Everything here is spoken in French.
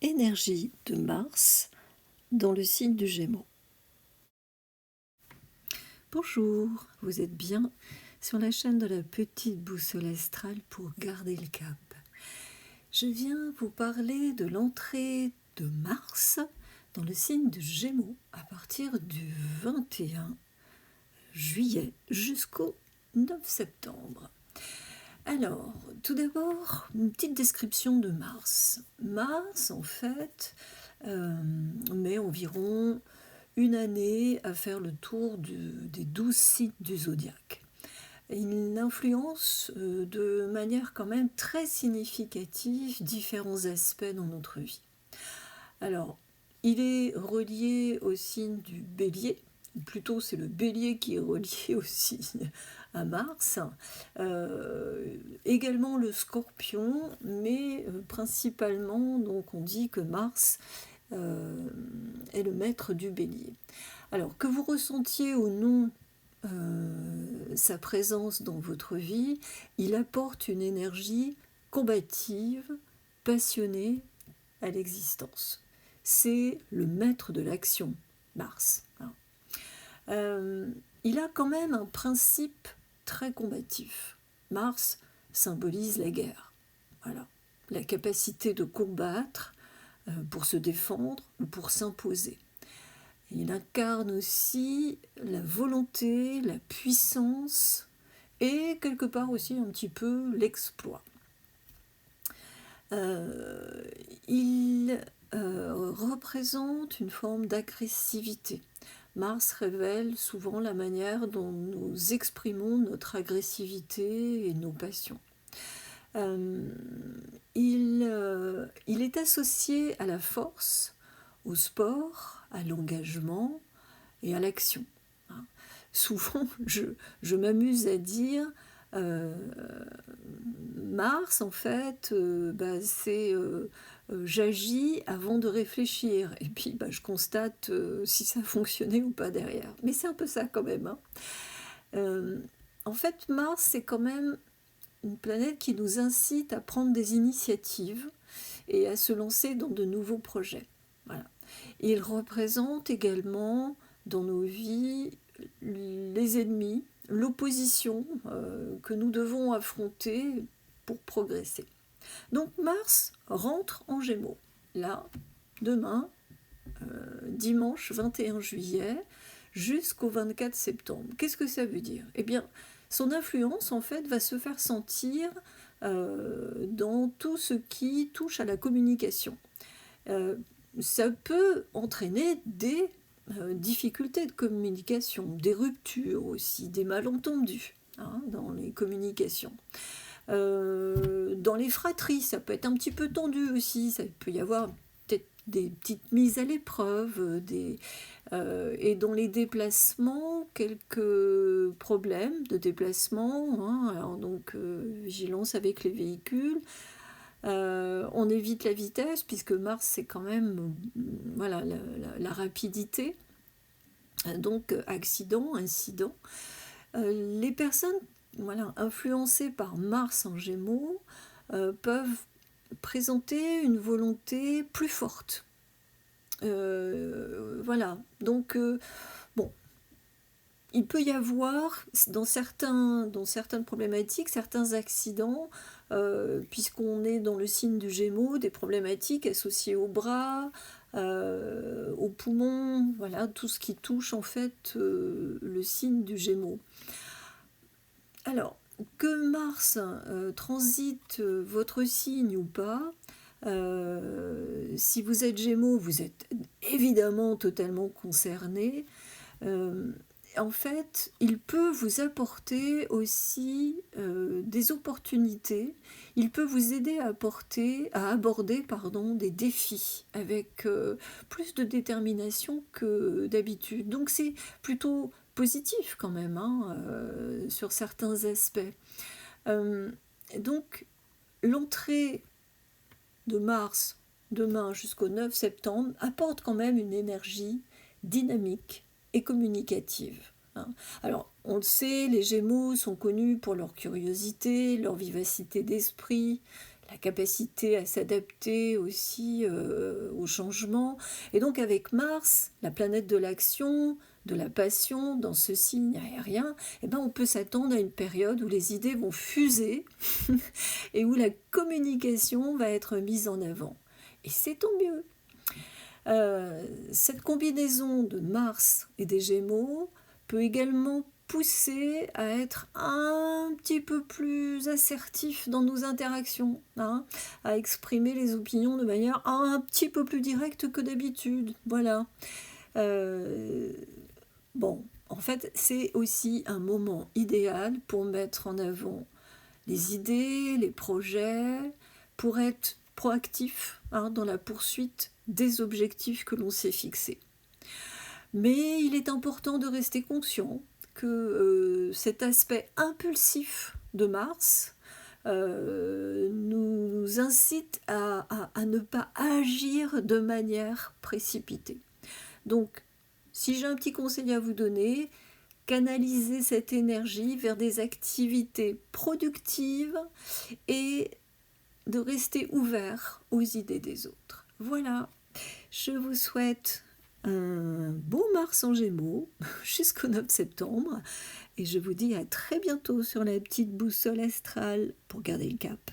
Énergie de Mars dans le signe du Gémeaux. Bonjour, vous êtes bien sur la chaîne de la petite boussole astrale pour garder le cap. Je viens vous parler de l'entrée de Mars dans le signe de Gémeaux à partir du 21 juillet jusqu'au 9 septembre. Alors, tout d'abord, une petite description de Mars. Mars, en fait, met environ une année à faire le tour des 12 signes du zodiaque. Il influence de manière quand même très significative différents aspects dans notre vie. Alors, il est relié au signe du Bélier, ou plutôt c'est le Bélier qui est relié au signe à Mars, également le Scorpion, mais principalement donc on dit que Mars est le maître du Bélier. Alors que vous ressentiez ou non sa présence dans votre vie, il apporte une énergie combative, passionnée à l'existence. C'est le maître de l'action, Mars. Il a quand même un principe très combatif. Mars symbolise la guerre. Voilà. La capacité de combattre pour se défendre ou pour s'imposer. Il incarne aussi la volonté, la puissance et quelque part aussi un petit peu l'exploit. Il représente une forme d'agressivité. Mars révèle souvent la manière dont nous exprimons notre agressivité et nos passions. Il est associé à la force, au sport, à l'engagement et à l'action. Souvent, je m'amuse à dire Mars, en fait, c'est j'agis avant de réfléchir. Et puis, je constate si ça fonctionnait ou pas derrière. Mais c'est un peu ça quand même. En fait, Mars, c'est quand même une planète qui nous incite à prendre des initiatives et à se lancer dans de nouveaux projets. Voilà. Il représente également dans nos vies les ennemis, l'opposition que nous devons affronter pour progresser. Donc Mars rentre en Gémeaux. Là, demain, dimanche 21 juillet, jusqu'au 24 septembre. Qu'est-ce que ça veut dire ? Eh bien, son influence, en fait, va se faire sentir dans tout ce qui touche à la communication. Ça peut entraîner des difficultés de communication, des ruptures aussi, des malentendus dans les communications. Dans les fratries, ça peut être un petit peu tendu aussi, ça peut y avoir peut-être des petites mises à l'épreuve, et dans les déplacements, quelques problèmes de déplacement, alors donc vigilance avec les véhicules. On évite la vitesse puisque Mars c'est quand même la rapidité, donc accident, incident. Les personnes influencées par Mars en Gémeaux peuvent présenter une volonté plus forte. Donc il peut y avoir dans certaines problématiques, certains accidents, puisqu'on est dans le signe du Gémeaux, des problématiques associées aux bras, aux poumons, voilà, tout ce qui touche en fait le signe du Gémeaux. Alors, que Mars transite votre signe ou pas, si vous êtes Gémeaux, vous êtes évidemment totalement concerné. En fait, il peut vous apporter aussi des opportunités. Il peut vous aider à aborder des défis avec plus de détermination que d'habitude. Donc c'est plutôt positif quand même sur certains aspects. Donc l'entrée de Mars demain jusqu'au 9 septembre apporte quand même une énergie dynamique et communicative. Alors, on le sait, les Gémeaux sont connus pour leur curiosité, leur vivacité d'esprit, la capacité à s'adapter aussi aux changements. Et donc avec Mars, la planète de l'action, de la passion, dans ce signe aérien, eh ben, on peut s'attendre à une période où les idées vont fuser et où la communication va être mise en avant. Et c'est tant mieux. Cette combinaison de Mars et des Gémeaux peut également pousser à être un petit peu plus assertif dans nos interactions, hein, à exprimer les opinions de manière un petit peu plus directe que d'habitude. Voilà. Bon, en fait, c'est aussi un moment idéal pour mettre en avant les idées, les projets, pour être proactif, hein, dans la poursuite des objectifs que l'on s'est fixés. Mais il est important de rester conscient que cet aspect impulsif de Mars nous incite à ne pas agir de manière précipitée. Donc, si j'ai un petit conseil à vous donner, canalisez cette énergie vers des activités productives et de rester ouvert aux idées des autres. Voilà, je vous souhaite un beau Mars en Gémeaux jusqu'au 9 septembre et je vous dis à très bientôt sur la petite boussole astrale pour garder le cap.